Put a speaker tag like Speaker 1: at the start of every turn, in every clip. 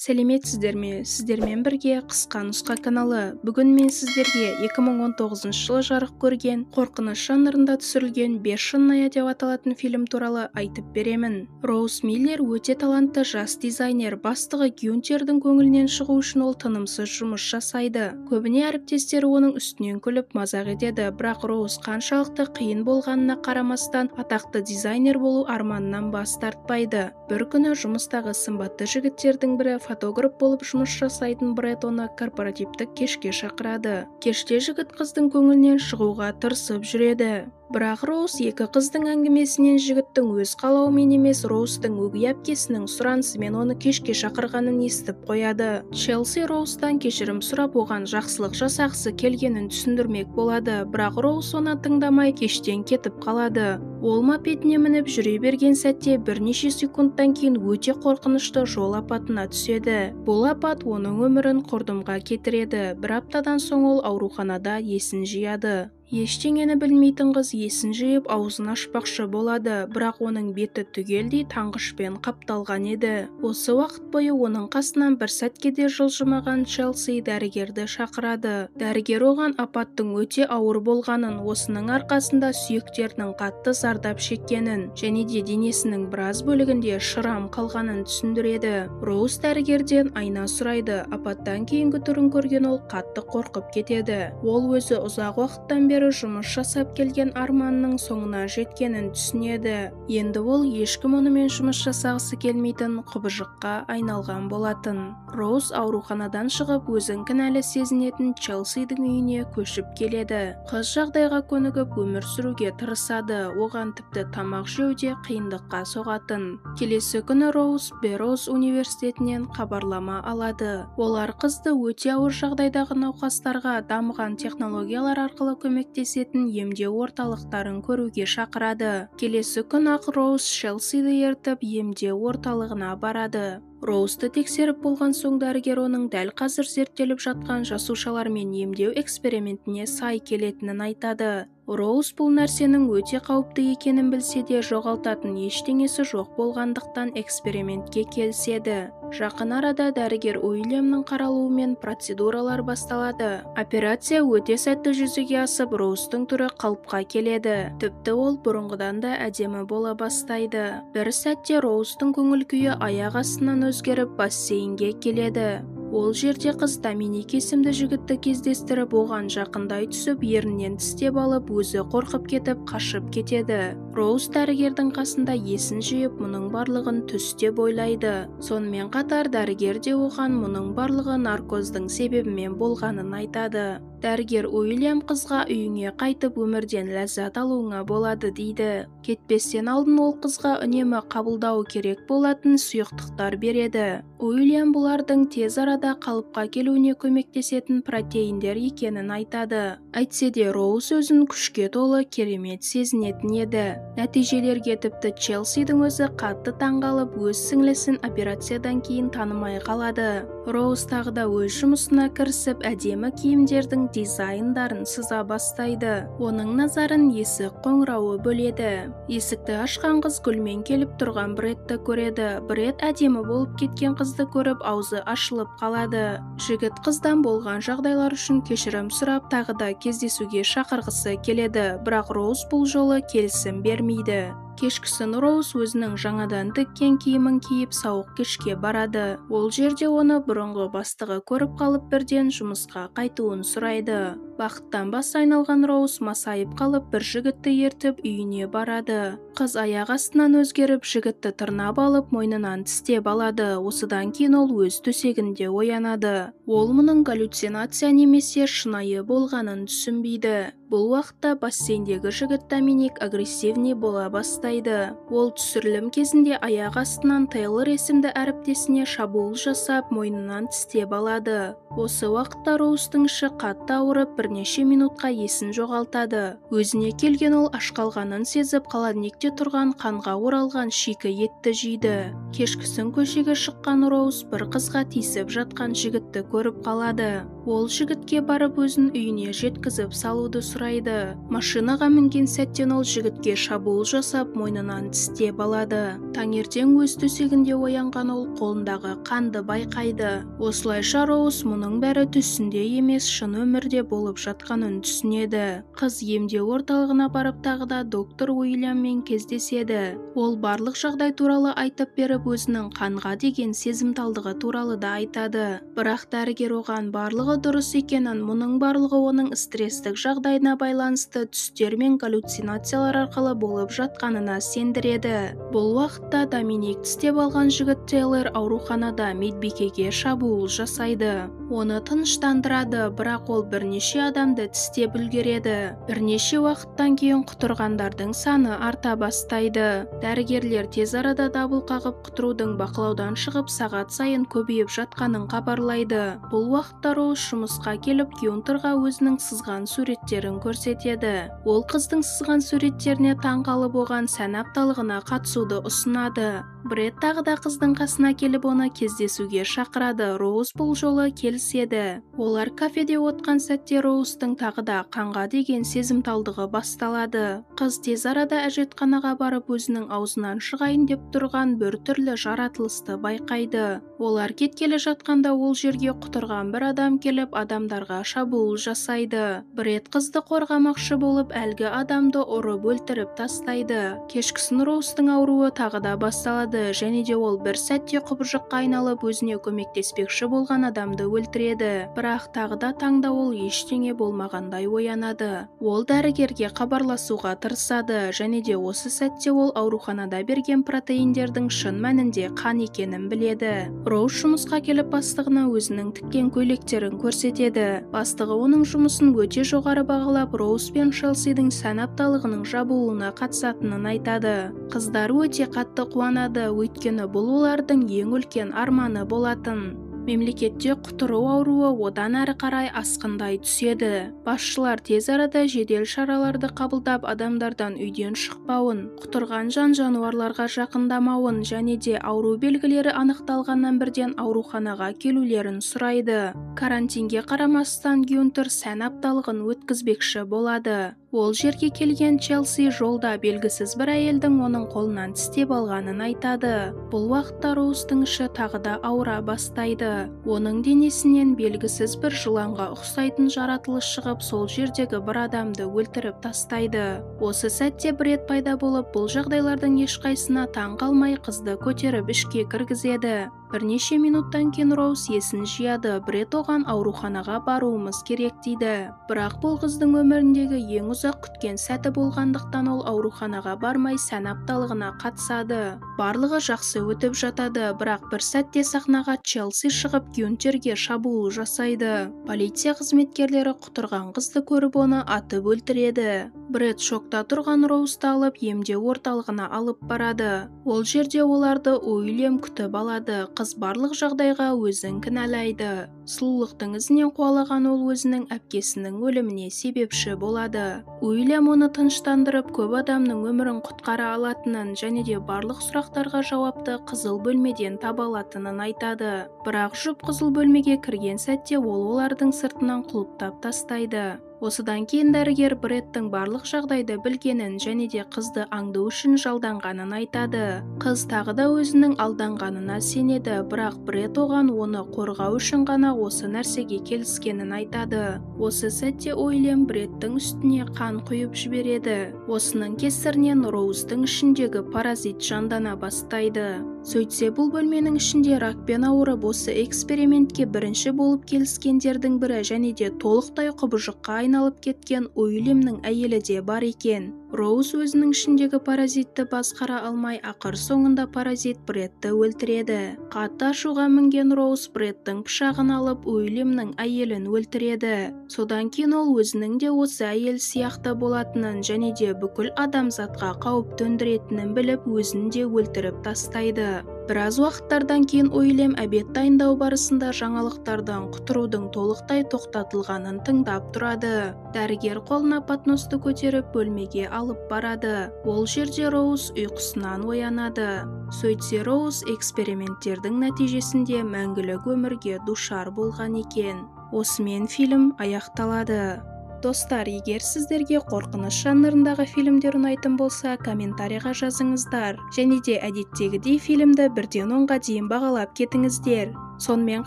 Speaker 1: Сәлеметсіздер ме? Сіздермен бірге қысқа нұсқа каналы. Бүгін мен сіздерге 2019 жылы жарық көрген, қорқыныш жанрында түсірілген 5 шынайы деп аталатын фильм туралы айтып беремін. Роуз Миллер өте талантты жас дизайнер. Бастығы Гюнтердің көңілінен шығу үшін ол тынымсыз жұмыс жасайды. Көбіне әріптестері оның үстінен күліп мазақ етеді, бірақ Роуз қаншалықты қиын болғанына қарамастан атақты дизайнер болу арманынан бас тартпайды. Бір күні жұмыстағы сымбатты жігіттердің бірі фотограф болып жұмыс жасайтын Брэд оны корпоративтік кешке шақырады. Кеште жігіт қыздың көңілінен шығуға тырысып жүреді. Бірақ Роуз екі қыздың әңгімесінен жігіттің өз қалауымен емес, Роуздың өгей әпкесінің сұранысымен оны кешке шақырғанын естіп қояды. Челси Роуздтан кешірім сұрап, оған жақсылық жасағысы келгенін түсіндірмек болады, бірақ Роуз оны тыңдамай кештен кетіп қалады. Ол мопедіне мініп жүре берген сәтте бірнеше секундтан кейін өте қорқынышты жол апатына түседі. Бұл апат оның өмірін құрдымға кетіреді. Бір аптадан соң ол ауруханада есін жияды. Ештеңені білмейтін қыз есін жиып аузын ашпақшы болады, бірақ оның беті түгелдей таңғышпен қапталған еді. Осы уақыт бойы оның қасынан бір сәтке де жылжымаған Челси дәрігерді шақырады. Дәрігер оған апаттың өте ауыр болғанын, осының арқасында сүйектерінің қатты зардап шеккенін және де денесінің біраз бөлігінде шырам қалғанын түсіндіреді. Роуз дәрігерден айна сұрайды. Апаттан кейінгі түрін көрген ол қатты қорқып кетеді. Ол өзі ұзақ уақыттан бері жұмыс жасап келген арманның соңына жеткенін түсінеді. Енді ол ешкім онымен жұмыс жасағысы келмейтін құбыжыққа айналған болатын. Роуз ауруханадан шығып, өзін кінәлі сезінетін Челсидің үйіне көшіп келеді. Қыз жағдайға көнігіп өмір сүруге тырысады, оған тіпті тамақ жеуде қиындыққа соғатын. Келесі күні Роуз Берроуз университетінен хабарлама алады. Олар қызды өте ауыр жағдайдағы науқастарға дамыған технологиялар арқылы көмектесетін емдеу орталықтарын көруге шақырады. Келесі күні-ақ Роуз Челсиді ертіп емдеу орталығына барады. Роузды тексеріп болған соң дәрігер оның дәл қазір зерттеліп жатқан жасушалармен емдеу экспериментіне сай келетінін айтады. Роуз бұл нәрсенің өте қауіпті екенін білсе де жоғалтатын ештеңесі жоқ болғандықтан экспериментке келіседі. Жақын арада дәрігер Уильямның қаралуымен процедуралар басталады. Операция өте сәтті жүзеге асып, Роуздың түрі қалыпқа келеді. Тіпті ол бұрынғыдан да әдемі бола бастайды. Бір сәтте Роуздың көңіл күйі аяқ астынан өзгеріп бассейнге келеді. Ол жерде қыз Доминик есімді жігітті кездестіріп, оған жақындай түсіп, ерінен тістеп алып, өзі қорқып кетіп, қашып кетеді. Роуз дәрігердің қасында есін жиып, мұның барлығын түсте ойлайды. Сонымен қатар дәрігер де оған мұның барлығы наркоздың себебімен болғанын айтады. Дәрігер Уильям қызға үйіңе қайтып өмірден ләззат алуыңа болады дейді. Кетпестен алдын ол қызға үнемі қабылдауы керек болатын сұйықтықтар береді. Уильям бұлардың тез арада қалыпқа келуіне көмектесетін протеиндер екенін айтады. Әйтсе де Роуз өзін күшке толы керемет сезінетін еді. Нәтижелерге тіпті Челсидің өзі қатты таңғалып, өз сіңлісін операциядан кейін танымай қалады. Роуз тағы да өз жұмысына кірісіп, әдемі киімдердің дизайндарын сыза бастайды. Оның назарын есік қоңырауы бөледі. Есікті ашқан қыз гүлмен келіп тұрған Брэдті көреді. Брэд әдемі болып кеткен қызды көріп, аузы ашылып қалады. Жігіт қыздан болған жағдайлар үшін кешірім сұрап, тағы да кездесуге шақырғысы келеді, бірақ Роуз бұл жолы келісім бермейді. Кешкісін Роуз өзінің жаңадан тіккен киімін киіп сауық кешке барады. Ол жерде оны бұрынғы бастығы көріп қалып бірден жұмысқа қайтуын сұрайды. Бақыттан бас айналған Роуз масайып қалып бір жігітті ертіп үйіне барады. Қыз аяқ астынан өзгеріп, жігітті тырнап алып мойнынан тістеп алады. Осыдан кейін ол өз төсегінде оянады. Ол мұның галлюцинация немесе шынайы болғанын түсінбейді. Бұл уақытта бассейндегі жігіт Доминик агрессивный бола бастайды. Ол түсірілім кезінде аяқ астынан Тейлор есімді әріптесіне шабуыл жасап, мойнынан тістеп алады. Осы уақытта Роуздың іші қатты ауырып, бірнеше минутқа есін жоғалтады. Өзіне келген ол аш қалғанын сезіп, холодильникте тұрған қанға оралған шикі етті жейді. Кешкісін көшеге шыққан Роуз бір қызға тиісіп жатқан жігітті көріп қалады. Ол жігітке барып өзін үйіне жеткізіп салуды сұрайды. сұрайды. Машинаға мінген сәттен ол жігітке шабуыл жасап, мойнынан тістеп алады. Таңертең өз төсегінде оянған ол қолындағы қанды байқайды. Осылайша Роуз мұның бәрі түсінде емес, шын өмірде болып жатқанын түсінеді. Қыз емдеу орталығына барып тағы да доктор Уильяммен кездеседі. Ол барлық жағдай туралы айтып беріп, өзінің қанға деген сезімталдығы туралы да айтады. Бірақ дәрігер оған барлығы дұрыс екенін, мұның барлығы оның стресстік жағдайына байланысты түстер мен галлюцинациялар арқылы болып жатқанына сендіреді. Бұл уақытта Доминик тістеп алған жігіт Тейлор ауруханада медбикеге шабуыл жасайды. Оны тыныштандырады, бірақ ол бірнеше адамды тістеп үлгереді. Бірнеше уақыттан кейін құтырғандардың саны арта бастайды. Дәрігерлер тез арада дабыл қағып құтырудың бақылаудан шығып сағат сайын көбейіп жатқанын хабарлайды. Бұл уақытта Роуз жұмысқа келіп Гюнтерға өзінің сызған суреттерін көрсетеді. Ол қыздың сызған суреттеріне таң қалып, оған сән апталығына қатысуды ұсынады. Бред тағы да қыздың қасына келіп оны кездесуге шақырады. Роуз бұл жолы келіседі. Олар кафеде отқан сәтте Роуздың тағы да қанға деген сезімталдығы басталады. Қыз тез арада әжетханаға барып өзінің аузынан шығайын деп тұрған бір түрлі жаратылысты байқайды. Олар кеткелі жатқанда ол жерге құтырған бір адам келіп адамдарға шабуыл жасайды. Бред қызды қорғамақшы болып әлгі адамды ұрып өлтіріп тастайды. Кешкісін Роуздың ауруы тағы да басталады, және де ол бір сәтте құбыжыққа айналып өзіне көмектеспекші болған адамды өлтіреді. Бірақ тағы да таңда ол ештеңе болмағандай оянады. Ол дәрігерге хабарласуға тырысады, және де осы сәтте ол ауруханада берген протеиндердің шын мәнінде қан екенін біледі. Роуз жұмысқа келіп бастығына өзінің тіккен көйлектерін көрсетеді. Бастығы оның жұмысын өте жоғары бағалап, Роуз бен Челсидің сән апталығының жабылуына қатысатынын айтады. Қыздар өте қатты қуанады, өйткені бұл олардың ең үлкен арманы болатын. Мемлекетте құтыру ауруы одан әрі қарай асқындай түседі. Басшылар тез арада жедел шараларды қабылдап, адамдардан үйден шықпауын, құтырған жан-жануарларға жақындамауын және де ауру белгілері анықталғаннан бірден ауруханаға келулерін сұрайды. Карантинге қарамастан Гюнтер сән апталығын өткізбекші болады. Ол жерге келген Челси жолда белгісіз бір әйелдің оның қолынан тістеп алғанын айтады. Бұл уақытта Роуздың іші тағы да ауыра бастайды. Оның денесінен белгісіз бір жыланға ұқсайтын жаратылыс шығып, сол жердегі бір адамды өлтіріп тастайды. Осы сәтте Бред пайда болып, бұл жағдайлардың ешқайсына таң қалмай қызды көтеріп ішке кіргізеді. Бірнеше минуттан кейін Роуз есін жияды. Бред оған ауруханаға баруымыз керек дейді. Бірақ бұл қыздың өміріндегі ең ұзақ күткен сәті болғандықтан ол ауруханаға бармай сән апталығына қатысады. Барлығы жақсы өтіп жатады, бірақ бір сәтте сахнаға Челси шығып Гюнтерге шабуыл жасайды. Полиция қызметкерлері құтырған қызды көріп оны атып өлтіреді. Бред шокта тұрған Роузды алып емдеу орталығына алып барады. Ол жерде оларды Уильям күтіп алады. Қыз барлық жағдайға өзін кінәлайды. Сұлулықтың ізінен қуалаған ол өзінің әпкесінің өліміне себепші болады. Уильям оны тыныштандырып, көп адамның өмірін құтқара алатынын және де барлық сұрақтарға жауапты қызыл бөлмеден таба алатынын айтады. Бірақ жұп қызыл бөлмеге кірген сәтте ол олардың сыртынан құлыптап тастайды. Осыдан кейін дәрігер Бредтің барлық жағдайды білгенін және де қызды аңду үшін жалданғанын айтады. Қыз тағы да өзінің алданғанына сенеді, бірақ Бред оған оны қорғау үшін ғана осы нәрсеге келіскенін айтады. Осы сәтте Уильям Бредтің үстіне қан құйып жібереді. Осының кесірінен Роуздың ішіндегі паразит жандана бастайды. Сөйтсе, бұл бөлменің ішінде ракпен ауырып, осы экспериментке бірінші болып келіскендердің бірі және де толықтай құбыжыққа айналып кеткен Уильямның әйелі де бар екен. Роуз өзінің ішіндегі паразитті басқара алмай, ақыр соңында паразит Бредті өлтіреді. Қатты ашуға мінген Роуз Бредтің пышағын алып, Уильямның әйелін өлтіреді. Содан кейін ол өзінің де осы әйел сияқты болатынын және де бүкіл адамзатқа қауіп төндіретінін біліп, өзін де өлтіріп тастайды. Біраз уақыттардан кейін Уильям обед дайындау барысында жаңалықтардан құтырудың толықтай тоқтатылғанын тыңдап тұрады. Дәрігер қолына патносты көтеріп бөлмеге алып барады. Ол жерде Роуз ұйқысынан оянады. Сөйтсе, Роуз эксперименттердің нәтижесінде мәңгілік өмірге душар болған екен. Осымен фильм аяқталады. Достар, егер сіздерге қорқыныш жанрындағы фильмдер ұнайтын болса, комментарийға жазыңыздар. Және де әдеттегідей фильмді 1-ден 10-ға дейін бағалап кетіңіздер. Сонымен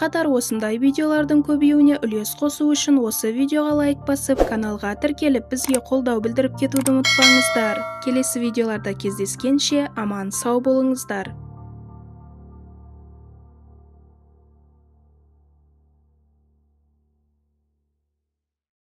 Speaker 1: қатар осындай видеолардың көбеюіне үлес қосу үшін осы видеоға лайк басып, каналға тіркеліп, бізге қолдау білдіріп кетуді ұмытпаңыздар. Келесі видеоларда кездескенше аман сау болыңыздар.